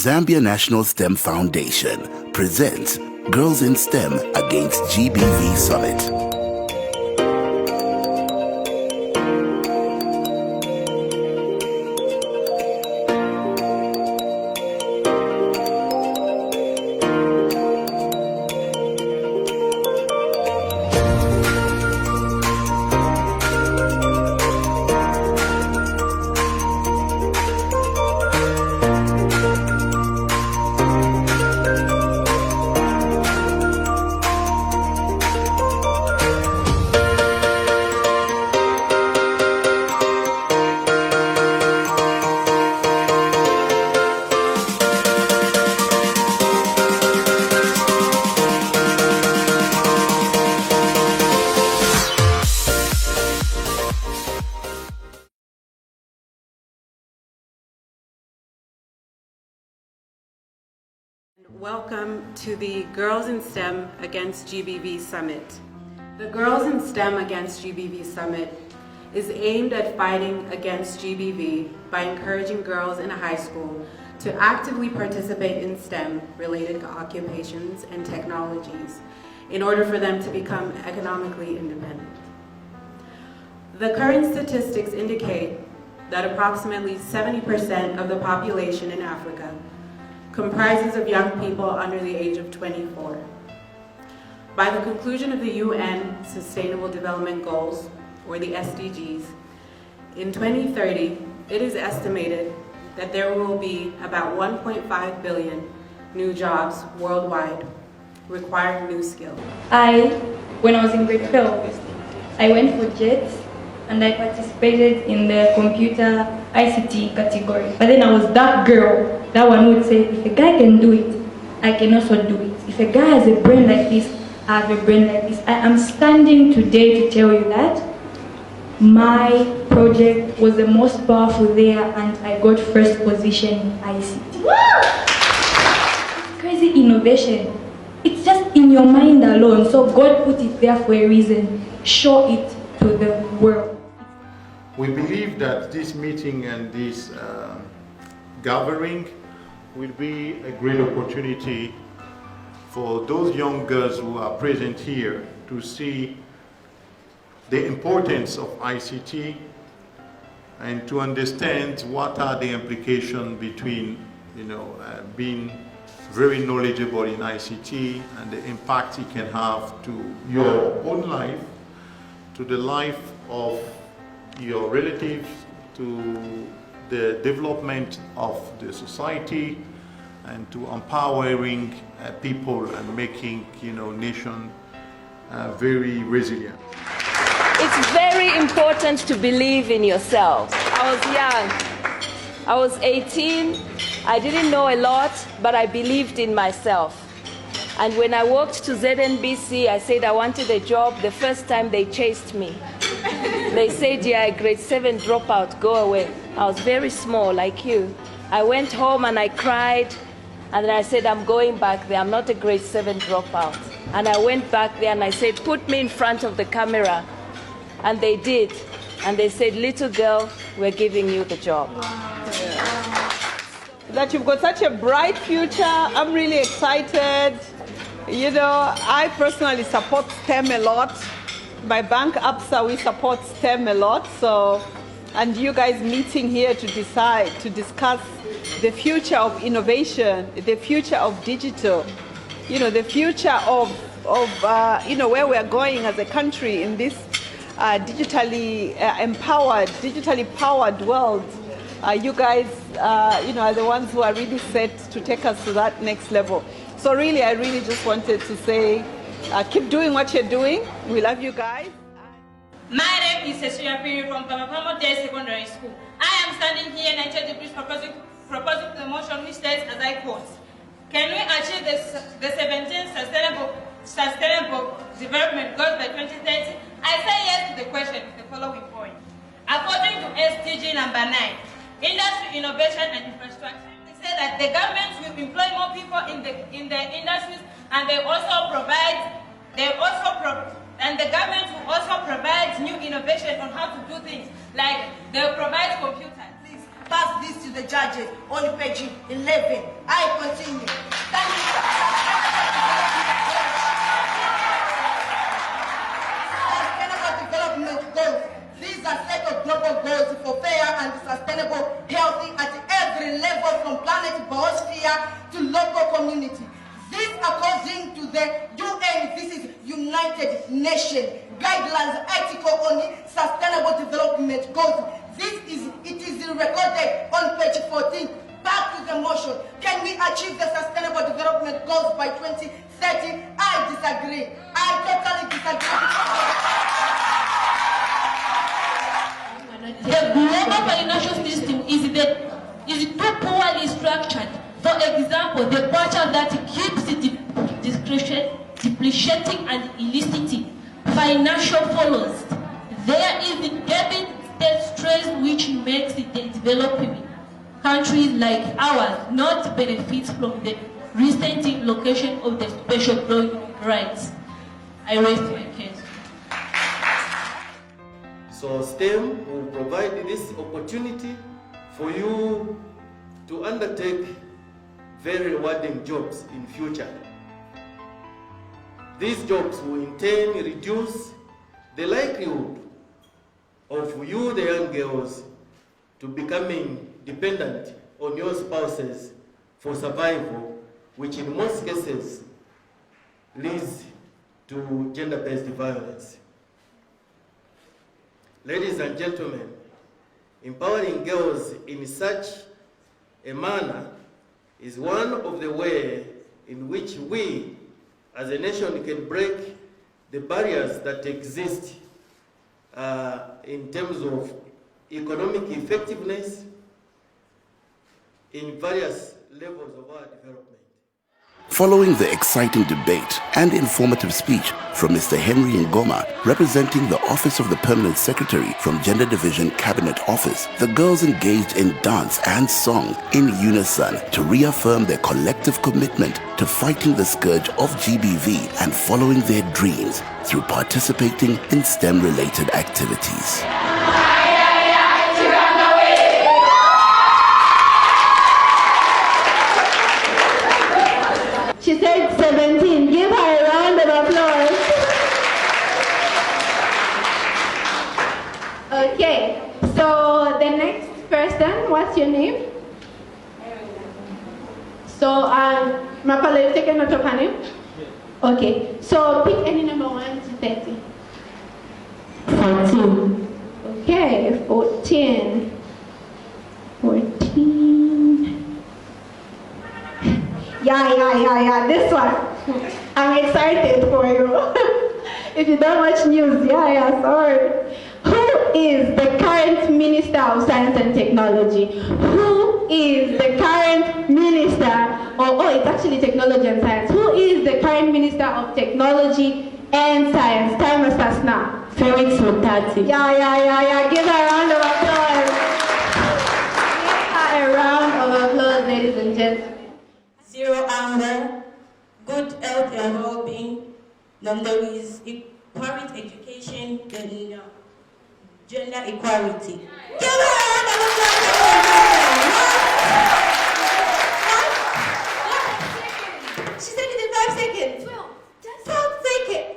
Zambia National STEM Foundation presents Girls in STEM Against GBV Summit. Welcome to the Girls in STEM Against GBV Summit. The Girls in STEM Against GBV Summit is aimed at fighting against GBV by encouraging girls in high school to actively participate in STEM-related occupations and technologies in order for them to become economically independent. The current statistics indicate that approximately 70% of the population in Africa comprises of young people under the age of 24. By the conclusion of the UN Sustainable Development Goals, or the SDGs, in 2030, it is estimated that there will be about 1.5 billion new jobs worldwide, requiring new skills. When I was in grade 12, I went for JETS and I participated in the computer ICT category. But then I was that girl, that one would say, if a guy can do it, I can also do it. If a guy has a brain like this, I have a brain like this. I am standing today to tell you that my project was the most powerful there and I got first position in ICT. It's crazy innovation. It's just in your mind alone. So God put it there for a reason. Show it to the world. We believe that this meeting and this gathering will be a great opportunity for those young girls who are present here to see the importance of ICT and to understand what are the implications between being very knowledgeable in ICT and the impact it can have to your own life, to the life of your relatives, to the development of the society, and to empowering people and making nation very resilient. It's very important to believe in yourself. I was young. I was 18. I didn't know a lot, but I believed in myself. And when I walked to ZNBC, I said I wanted a job. The first time they chased me. They said, "Yeah, grade 7 dropout, go away." I was very small, like you. I went home and I cried, and then I said, "I'm going back there. I'm not a grade 7 dropout." And I went back there and I said, "Put me in front of the camera." And they did. And they said, "Little girl, we're giving you the job." Wow. That you've got such a bright future. I'm really excited. I personally support STEM a lot. My bank APSA, we support STEM a lot. And you guys meeting here to discuss the future of innovation, the future of digital, the future of where we're going as a country in this digitally powered world. You guys, are the ones who are really set to take us to that next level. So I really just wanted to say, keep doing what you're doing. We love you guys. My name is Cecilia Piri from Kamapamo Day Secondary School. I am standing here in 90 degrees proposing the motion which states as I quote, "Can we achieve the 17 sustainable development goals by 2030? I say yes to the question with the following point. According to SDG number 9, industry, innovation and infrastructure, they say that the government will employ more people in the industries, and the government will also provide new innovation on how to do things, like they'll provide computers. Please, pass this to the judges on page 11. I continue. Thank you, sir. Sustainable development goals. These are set of global goals for fair and sustainable healthy at every level, from planet biosphere to local community. This, according to the UN, this is United Nations guidelines article on sustainable development goals. It is recorded on page 14. Back to the motion. Can we achieve the sustainable development goals by 2030? I disagree. I totally disagree. The global financial system is too poorly structured. For example, the culture that keeps depreciating and eliciting financial follows. There is the debit state stress, which makes the developing countries like ours not benefit from the recent location of the special growing rights. I raise my case. So STEM will provide this opportunity for you to undertake very rewarding jobs in future. These jobs will in turn reduce the likelihood of you, the young girls, to becoming dependent on your spouses for survival, which in most cases leads to gender-based violence. Ladies and gentlemen, empowering girls in such a manner is one of the ways in which we as a nation can break the barriers that exist in terms of economic effectiveness in various levels of our development. Following the exciting debate and informative speech from Mr. Henry Ngoma, representing the Office of the Permanent Secretary from Gender Division Cabinet Office, the girls engaged in dance and song in unison to reaffirm their collective commitment to fighting the scourge of GBV and following their dreams through participating in STEM-related activities. She said 17. Give her a round of applause. Okay, so the next person, what's your name? So, Mapala, you taking note of her name? Okay, so pick any number 1 to 30. 14. Okay, 14. 14. Yeah, this one. I'm excited for you. If you don't watch news, sorry. Who is the current Minister of Science and Technology? Who is the current Minister, it's actually Technology and Science. Who is the current Minister of Technology and Science? Time starts now. Felix Mutati. Yeah. Give her a round of applause. Give her a round of applause, ladies and gentlemen. Zero anger, good health and well-being. Number is equality education and gender equality. Give her a round of applause. She said it in 5 seconds. 12 seconds.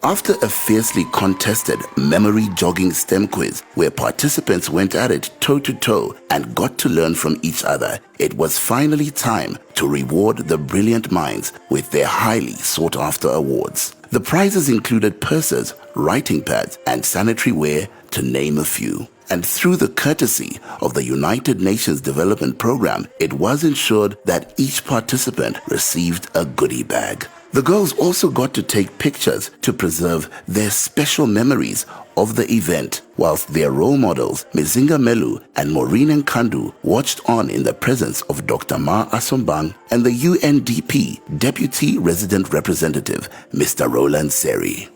After a fiercely contested memory jogging STEM quiz where participants went at it toe-to-toe and got to learn from each other, it was finally time to reward the brilliant minds with their highly sought-after awards. The prizes included purses, writing pads, and sanitary ware, to name a few. And through the courtesy of the United Nations Development Program, it was ensured that each participant received a goodie bag. The girls also got to take pictures to preserve their special memories of the event, whilst their role models, Mizinga Melu and Maureen Nkandu, watched on in the presence of Dr. Ma Asombang and the UNDP Deputy Resident Representative, Mr. Roland Seri.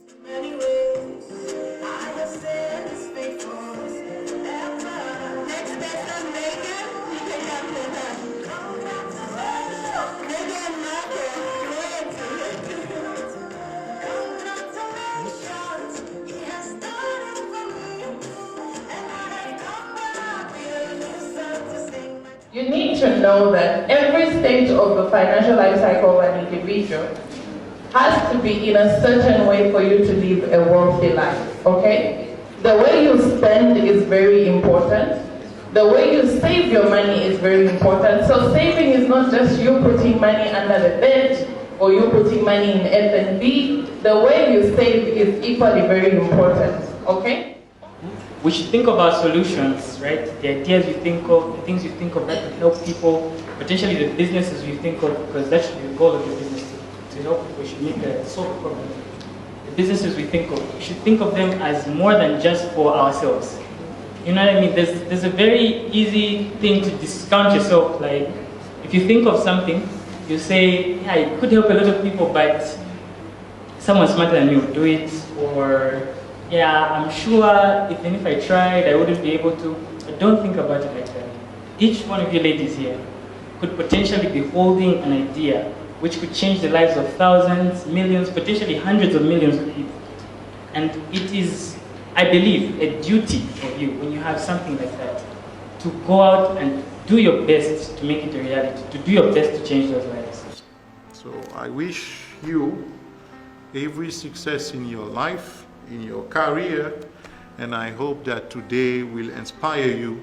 know that every stage of the financial life cycle of an individual has to be in a certain way for you to live a wealthy life, okay? The way you spend is very important. The way you save your money is very important. So saving is not just you putting money under the bed or you putting money in F&B. The way you save is equally very important, okay? We should think of our solutions, right? The ideas you think of, the things you think of that can help people, potentially the businesses you think of, because that should be the goal of the business, to help people. We should make a solve a problem. The businesses we think of, we should think of them as more than just for ourselves. You know what I mean? There's a very easy thing to discount yourself. Like, if you think of something, you say, yeah, it could help a lot of people, but someone smarter than you will do it, or yeah, I'm sure even if I tried, I wouldn't be able to. But don't think about it like that. Each one of you ladies here could potentially be holding an idea which could change the lives of thousands, millions, potentially hundreds of millions of people. And it is, I believe, a duty of you when you have something like that to go out and do your best to make it a reality, to do your best to change those lives. So I wish you every success in your life, in your career, and I hope that today will inspire you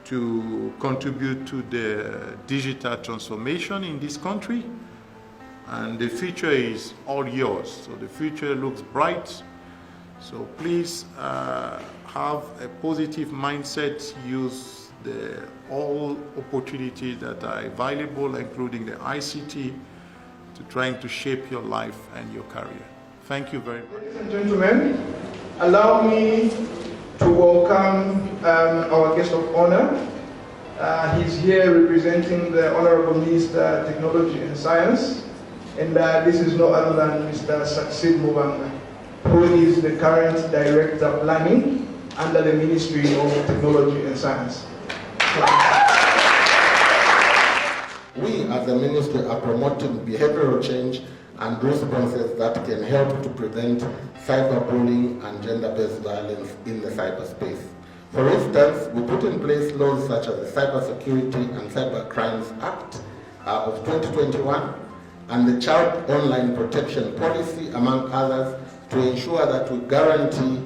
to contribute to the digital transformation in this country. And the future is all yours. So the future looks bright. So please have a positive mindset, use all opportunities that are available, including the ICT, to trying to shape your life and your career. Thank you very much. Ladies and gentlemen, allow me to welcome our guest of honor. He's here representing the Honorable Minister of Technology and Science, and this is no other than Mr. Succeed Mubanga, who is the current Director of Planning under the Ministry of Technology and Science. We as a ministry are promoting behavioral change and responses that can help to prevent cyberbullying and gender-based violence in the cyberspace. For instance, we put in place laws such as the Cybersecurity and Cybercrimes Act of 2021 and the Child Online Protection Policy, among others, to ensure that we guarantee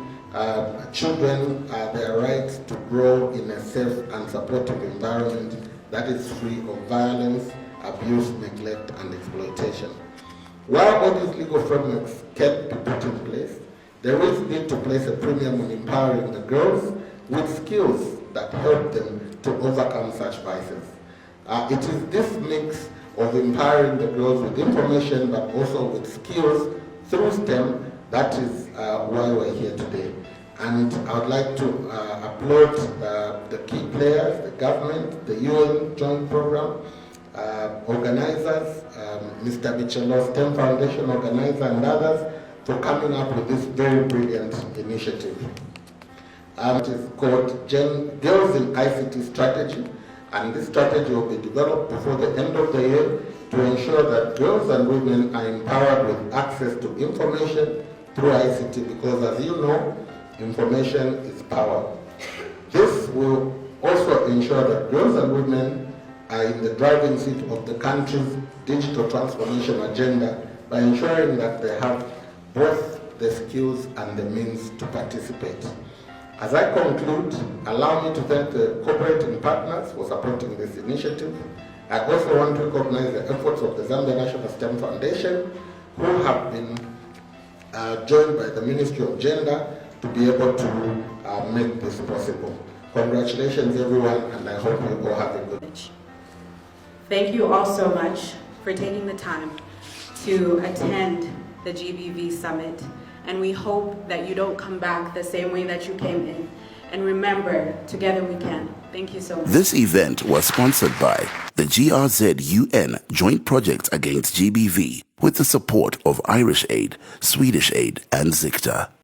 children their rights to grow in a safe and supportive environment that is free of violence, abuse, neglect, and exploitation. While all these legal frameworks can be put in place, there is need to place a premium on empowering the girls with skills that help them to overcome such vices. It is this mix of empowering the girls with information but also with skills through STEM that is why we're here today. And I would like to applaud the key players, the government, the UN Joint Program, organizers, Mr. Michelo's STEM Foundation organizer and others for coming up with this very brilliant initiative. It is called Girls in ICT Strategy, and this strategy will be developed before the end of the year to ensure that girls and women are empowered with access to information through ICT, because as you know, information is power. This will also ensure that girls and women are in the driving seat of the country's digital transformation agenda by ensuring that they have both the skills and the means to participate. As I conclude, allow me to thank the cooperating partners for supporting this initiative. I also want to recognize the efforts of the Zambia National STEM Foundation, who have been joined by the Ministry of Gender to be able to make this possible. Congratulations everyone, and I hope you all have a good day. Thank you all so much for taking the time to attend the GBV Summit, and we hope that you don't come back the same way that you came in. And remember, together we can. Thank you so much. This event was sponsored by the GRZ-UN Joint Project Against GBV with the support of Irish Aid, Swedish Aid and ZICTA.